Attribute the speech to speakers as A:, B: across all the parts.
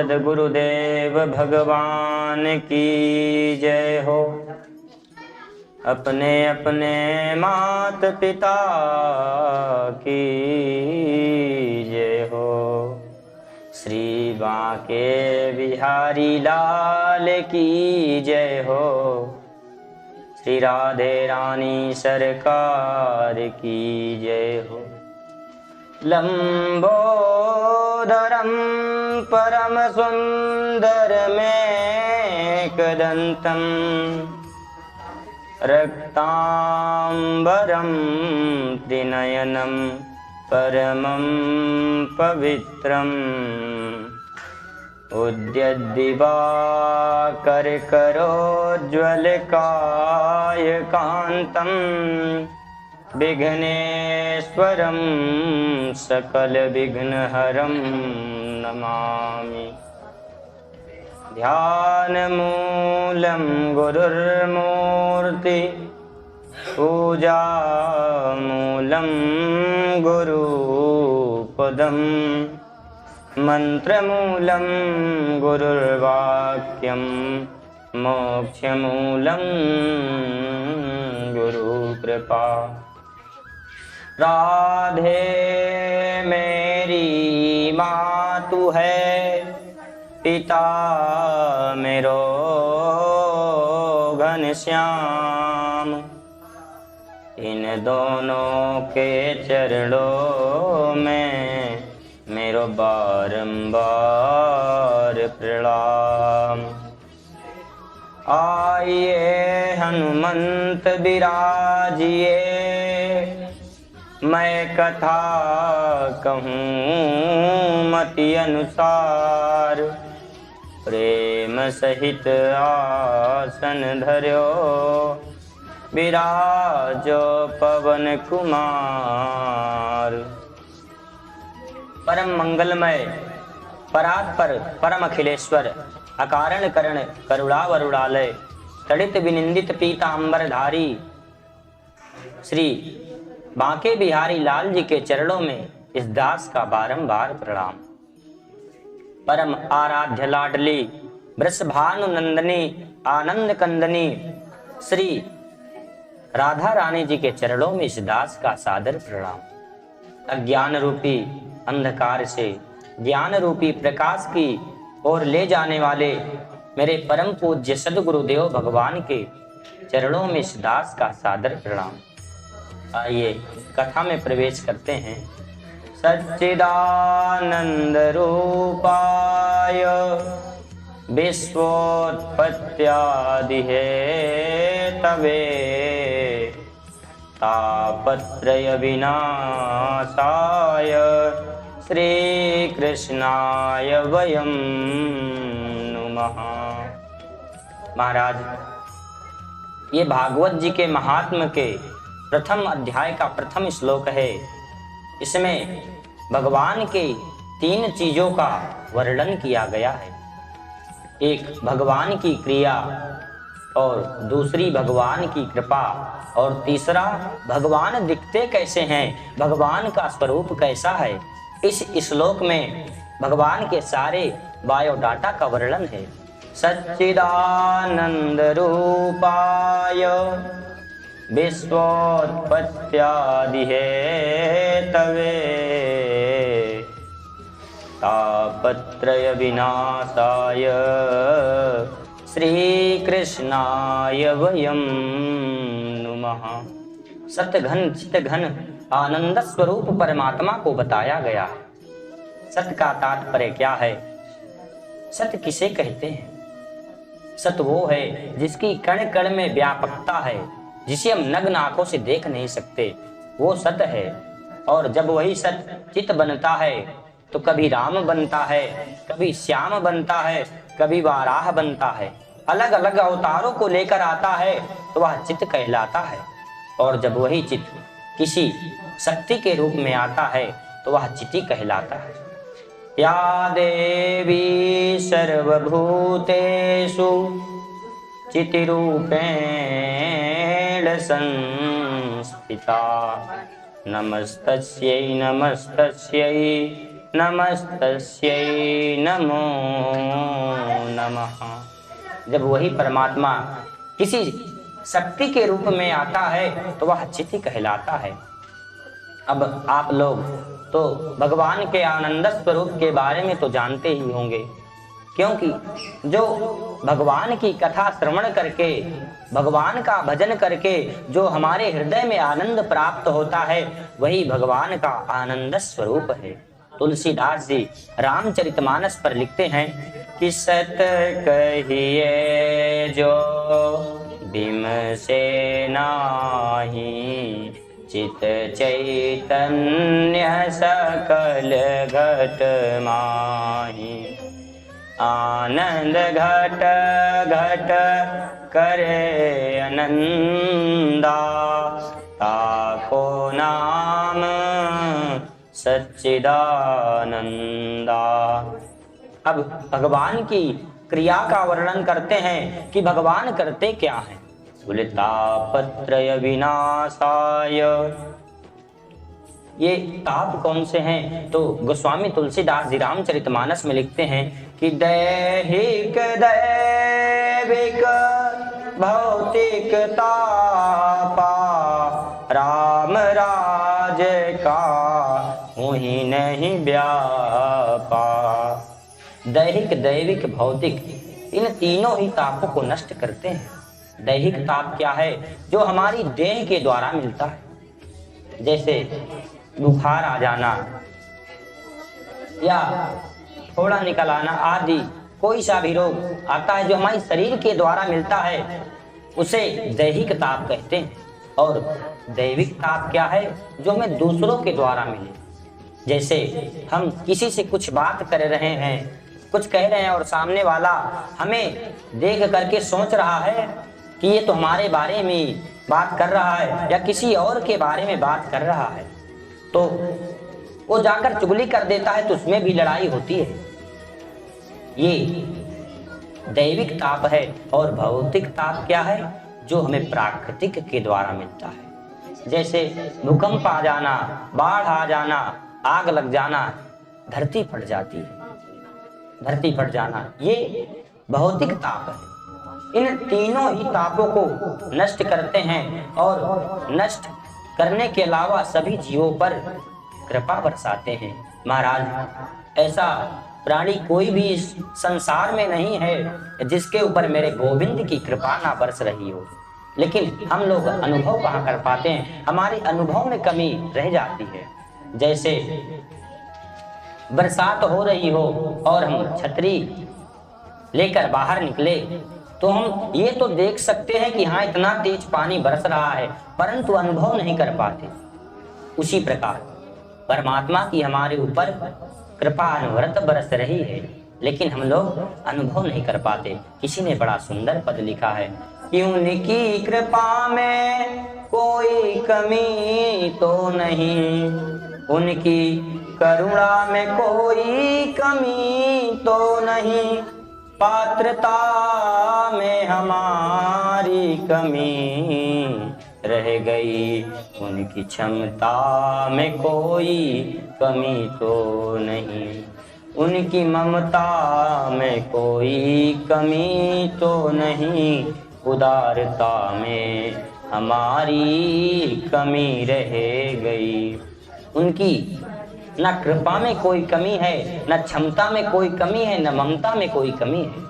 A: सद्गुरुदेव भगवान की जय हो। अपने अपने मात पिता की जय हो। श्री बांके बिहारी लाल की जय हो। श्री राधे रानी सरकार की जय हो। लंबोदरम परम सुंदरमेकदंतम रक्तांबरम त्रिनयनम परमं पवित्रम् उद्यद्दिवाकरकरोज्ज्वलकायकान्तं विघ्नेश्वरं सकलविघ्नहरं नमामि। ध्यानमूलं गुरुर्मूर्ति पूजामूलं गुरुपदं मन्त्रमूलं गुरुर्वाक्यं मोक्षमूलं गुरुकृपा। राधे मेरी मातु है, पिता मेरो घनश्याम। इन दोनों के चरणों में मेरो बारंबार प्रणाम। आइए हनुमंत विराजिए, मैं कथा कहूँ मति अनुसार। प्रेम सहित आसन धर्यो, विराजो पवन कुमार। परम मंगलमय परात्पर परम अखिलेश्वर, अकारण करण करुणावरुणालय, तड़ित विनिंदित पीतांबरधारी श्री बांके बिहारी लाल जी के चरणों में इस दास का बारंबार प्रणाम। परम आराध्य लाडली वृषभानु नंदनी आनंद कंदनी श्री राधा रानी जी के चरणों में इस दास का सादर प्रणाम। अज्ञान रूपी अंधकार से ज्ञान रूपी प्रकाश की ओर ले जाने वाले मेरे परम पूज्य सद्गुरुदेव भगवान के चरणों में इस दास का सादर प्रणाम। आइए कथा में प्रवेश करते हैं। सच्चिदानंद रूपाय विश्वोत्पत्त्यादि हेतवे तापत्रय विनाशाय श्री कृष्णाय वयं नुमः। महाराज, ये भागवत जी के महात्म के प्रथम अध्याय का प्रथम श्लोक है। इसमें भगवान के 3 चीजों का वर्णन किया गया है। एक भगवान की क्रिया, और दूसरी भगवान की कृपा, और तीसरा भगवान दिखते कैसे हैं, भगवान का स्वरूप कैसा है। इस श्लोक में भगवान के सारे बायोडाटा का वर्णन है। सच्चिदानंद रूपाय विश्वोत्पत्त्यादि हेतवे तापत्रय विनाशाय श्री कृष्णाय वयं नुमः। सतघन चितघन आनंद स्वरूप परमात्मा को बताया गया। सत्य का तात्पर्य क्या है? सत्य किसे कहते हैं? सत्य वो है जिसकी कण कण में व्यापकता है, जिसे हम नग्न आंखों से देख नहीं सकते, वो सत्य है। और जब वही सत्य चित बनता है तो कभी राम बनता है, कभी श्याम बनता है, कभी वाराह बनता है। अलग अलग अवतारों को लेकर आता है तो वह चित्त कहलाता है। और जब वही चित्त किसी शक्ति के रूप में आता है तो वह चिति कहलाता है। या देवी सर्वभूतेषु चितिरूपेण संस्थिता नमस्तस्यै नमस्तस्यै नमस्तस्यै नमो नमः। जब वही परमात्मा किसी शक्ति के रूप में आता है तो वह चित्त कहलाता है। अब आप लोग तो भगवान के आनंद स्वरूप के बारे में तो जानते ही होंगे, क्योंकि जो भगवान की कथा श्रवण करके, भगवान का भजन करके जो हमारे हृदय में आनंद प्राप्त होता है, वही भगवान का आनंद स्वरूप है। तुलसीदास जी रामचरितमानस पर लिखते हैं कि सत कहिए जो बिम से नाही, चित चैतन्य सकल घट माही। आनंद घट घट करे आनंदा, ताको नाम सच्चिदानंदा। अब भगवान की क्रिया का वर्णन करते हैं कि भगवान करते क्या हैं। बोले तापत्रय विनाशाय। ये ताप कौन से हैं? तो गोस्वामी तुलसीदास जी रामचरितमानस में लिखते हैं कि दैहिक दैविक भौतिक तापा, राम राज का हुई नहीं व्यापा। दैहिक दैविक भौतिक इन तीनों ही तापों को नष्ट करते हैं। दैहिक ताप क्या है? जो हमारी देह के द्वारा मिलता है, जैसे बुखार आ जाना या फोड़ा निकल आना आदि, कोई सा भी रोग आता है जो हमारे शरीर के द्वारा मिलता है, उसे दैहिक ताप कहते हैं। और दैविक ताप क्या है? जो हमें दूसरों के द्वारा मिले। जैसे हम किसी से कुछ बात कर रहे हैं, कुछ कह रहे हैं और सामने वाला हमें देख करके सोच रहा है कि ये तो हमारे बारे में बात कर रहा है या किसी और के बारे में बात कर रहा है, तो वो जाकर चुगली कर देता है, तो उसमें भी लड़ाई होती है। ये दैविक ताप है। और भौतिक ताप क्या है? जो हमें प्राकृतिक के द्वारा मिलता है। जैसे भूकंप आ जाना, बाढ़ आ जाना, आग लग जाना, धरती फट जाती है, धरती फट जाना, ये भौतिक ताप है। इन तीनों ही तापों को नष्ट करते हैं और नष्ट करने के अलावा सभी जीवों पर कृपा बरसाते हैं। महाराज, ऐसा प्राणी कोई भी इस संसार में नहीं है जिसके ऊपर मेरे गोविंद की कृपा ना बरस रही हो। लेकिन हम लोग अनुभव कहाँ कर पाते हैं? हमारे अनुभव में कमी रह जाती है। जैसे बरसात हो रही हो और हम छतरी लेकर बाहर निकले, तो हम ये तो देख सकते हैं कि हाँ इतना तेज पानी बरस रहा है, परंतु अनुभव नहीं कर पाते। उसी प्रकार परमात्मा की हमारे ऊपर कृपा अनवरत बरस रही है, लेकिन हम लोग अनुभव नहीं कर पाते। किसी ने बड़ा सुंदर पद लिखा है कि उनकी कृपा में कोई कमी तो नहीं, उनकी करुणा में कोई कमी तो नहीं, पात्रता में हमारी कमी रह गई, उनकी क्षमता में कोई कमी तो नहीं, उनकी ममता में कोई कमी तो नहीं, उदारता में हमारी कमी रह गई। उनकी न कृपा में कोई कमी है, न क्षमता में कोई कमी है, न ममता में कोई कमी है।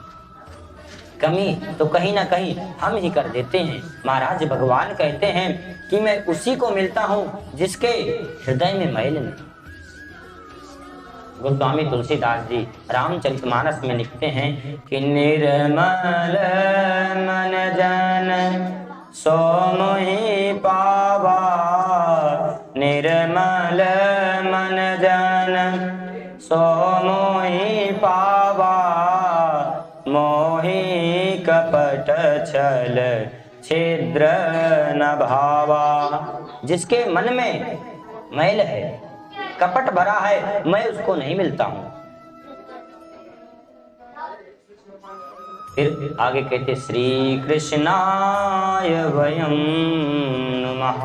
A: कमी तो कहीं ना कहीं हम ही कर देते हैं। महाराज भगवान कहते हैं कि मैं उसी को मिलता हूँ जिसके हृदय में मैल नहीं। गोस्वामी तुलसीदास जी रामचरितमानस में लिखते हैं कि निर्मल मन जन सो मोहि पावा, निर्मल मन जन सो मोहि पावा, मोहि कपट छल छिद्र न भावा। जिसके मन में मैल है, कपट भरा है, मैं उसको नहीं मिलता हूं। फिर आगे कहते श्री कृष्णाय वयम नमः।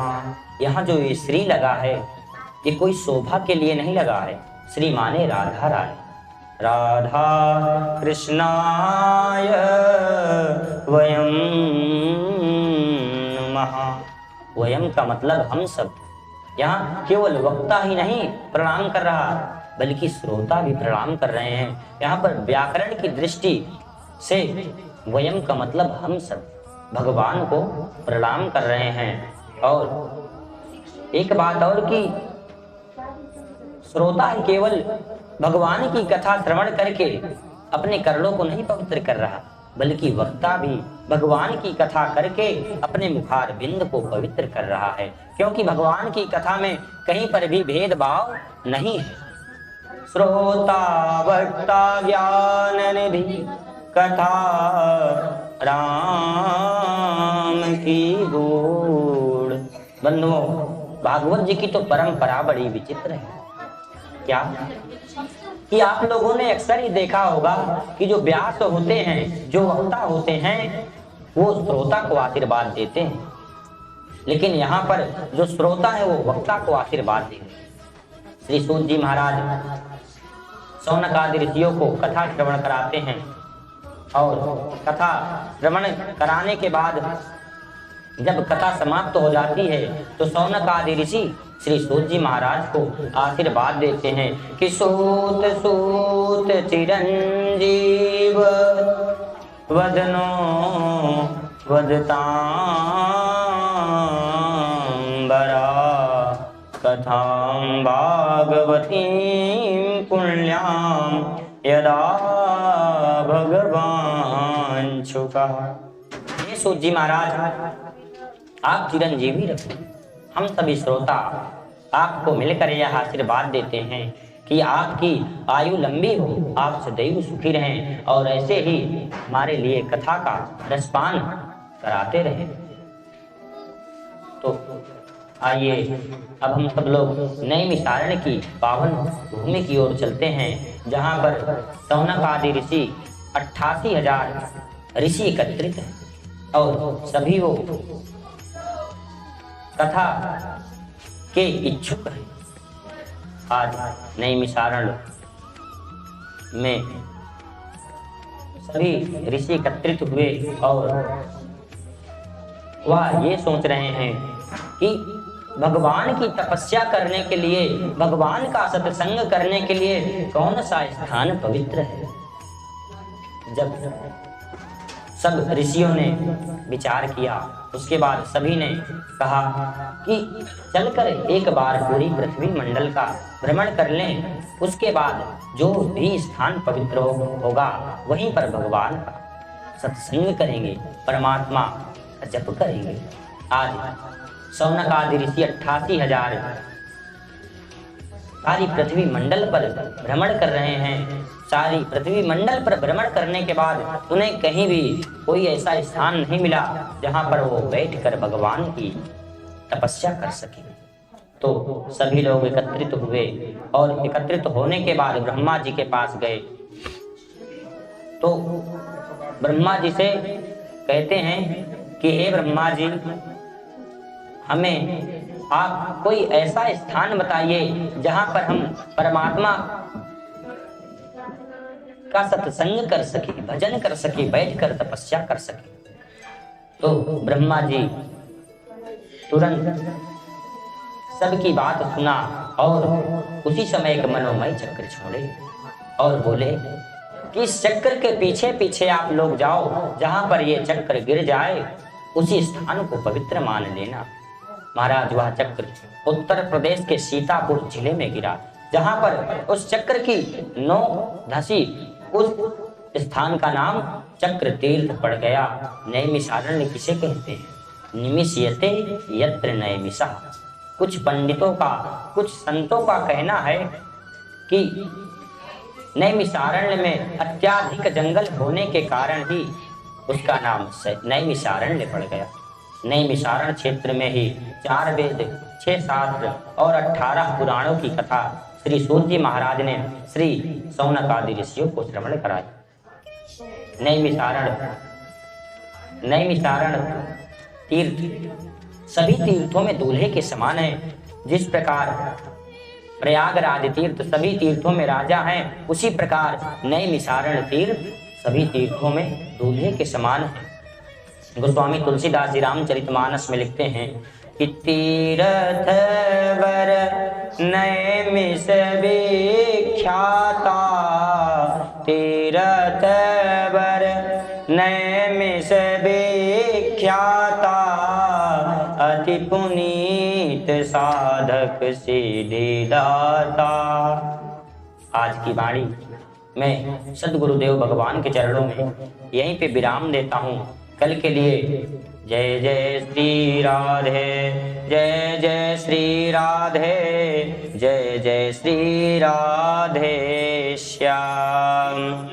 A: यहाँ जो ये श्री लगा है, ये कोई शोभा के लिए नहीं लगा है। श्री माने राधा रानी। राधा कृष्णाय वयम नमः। वयम का मतलब हम सब। यहाँ केवल वक्ता ही नहीं प्रणाम कर रहा, बल्कि श्रोता भी प्रणाम कर रहे हैं। यहाँ पर व्याकरण की दृष्टि से वयम का मतलब हम सब भगवान को प्रणाम कर रहे हैं। और एक बात और कि श्रोता ही केवल भगवान की कथा श्रवण करके अपने कर्णों को नहीं पवित्र कर रहा, बल्कि वक्ता भी भगवान की कथा करके अपने मुखार बिंद को पवित्र कर रहा है, क्योंकि भगवान की कथा में कहीं पर भी भेदभाव नहीं है। श्रोता वक्ता ज्ञान निधि कथा राम की गूढ़। बंधुओं, भागवत जी की तो परंपरा बड़ी विचित्र है। क्या कि आप लोगों ने अक्सर ही देखा होगा कि जो व्यास होते हैं, जो वक्ता होते हैं, वो श्रोता को आशीर्वाद देते हैं, लेकिन यहाँ पर जो श्रोता है वो वक्ता को आशीर्वाद देते हैं। श्री सूत जी महाराज शौनक आदि ऋषियों को कथा श्रवण कराते हैं, और कथा श्रवण कराने के बाद जब कथा समाप्त हो जाती है तो शौनक आदि ऋषि श्री सूत जी महाराज को आशीर्वाद देते हैं कि सूत सूत चिरंजीव वदनो वदतांबरा कथां भागवतीं पुण्यां यदा भगवान छुका। हे सूत जी महाराज, आप चिरंजीवी रखो। हम सभी श्रोता आपको मिलकर यह आशीर्वाद देते हैं कि आपकी आयु लंबी हो, आप सदैव सुखी रहें और ऐसे ही हमारे लिए कथा का रसपान कराते रहें। तो आइए अब हम सब लोग नैमिषारण्य की पावन भूमि की ओर चलते हैं, जहाँ पर शौनक आदि ऋषि 88,000 ऋषि एकत्रित हैं और सभी वो कथा के इच्छुक है। आज नैमिषारण्य में सभी ऋषि एकत्रित हुए और वह ये सोच रहे हैं कि भगवान की तपस्या करने के लिए, भगवान का सत्संग करने के लिए कौन सा स्थान पवित्र है। जब सब ऋषियों ने विचार किया, उसके बाद सभी ने कहा कि चलकर एक बार पूरी पृथ्वी मंडल का भ्रमण कर लें, उसके बाद जो भी स्थान पवित्र होगा वहीं पर भगवान का सत्संग करेंगे, परमात्मा का जप करेंगे। आज शौनक आदि ऋषि 88,000 सारी पृथ्वी मंडल पर भ्रमण कर रहे हैं। सारी पृथ्वी मंडल पर भ्रमण करने के बाद उन्हें कहीं भी कोई ऐसा स्थान नहीं मिला जहां पर वो बैठकर भगवान की तपस्या कर सके। तो सभी लोग एकत्रित हुए और एकत्रित होने के बाद ब्रह्मा जी के पास गए। तो ब्रह्मा जी से कहते हैं कि हे ब्रह्मा जी, हमें आप कोई ऐसा स्थान बताइए जहां पर हम परमात्मा का सत्संग कर सके, भजन कर सके, बैठकर तपस्या कर सके। तो ब्रह्मा जी तुरंत सबकी बात सुना और उसी समय एक मनोमय चक्र छोड़े और बोले कि इस चक्र के पीछे पीछे आप लोग जाओ, जहां पर ये चक्र गिर जाए उसी स्थान को पवित्र मान लेना। महाराज वह चक्र उत्तर प्रदेश के सीतापुर जिले में गिरा, जहां पर उस चक्र की नोक धसी उस स्थान का नाम चक्र तीर्थ पड़ गया। नैमिषारण्य किसे कहते हैं? निमिष्यते यत्र नैमिषः। कुछ पंडितों का, कुछ संतों का कहना है कि नैमिषारण्य में अत्याधिक जंगल होने के कारण ही उसका नाम नैमिषारण्य पड़ गया। नैमिषारण्य क्षेत्र में ही 4 वेद, 6 शास्त्र और 18 पुराणों की कथा श्री सूत जी महाराज ने श्री शौनक आदि ऋषियों को श्रवण कराई। नैमिषारण्य तीर्थ सभी तीर्थों में दूल्हे के समान है। जिस प्रकार प्रयागराज तीर्थ सभी तीर्थों में राजा हैं, उसी प्रकार नैमिषारण्य तीर्थ सभी तीर्थों में दूल्हे के समान है। गोस्वामी तुलसीदास जी रामचरितमानस में लिखते हैं कि तीर्थ वर नैमिष विख्याता, तीर्थ वर नैमिष विख्याता, अति पुनीत साधक सिद्धिदाता। आज की वाणी मैं सद्गुरुदेव भगवान के चरणों में यहीं पे विराम देता हूँ। कल के लिए जय जय श्री राधे, जय जय श्री राधे, जय जय श्री राधे श्याम।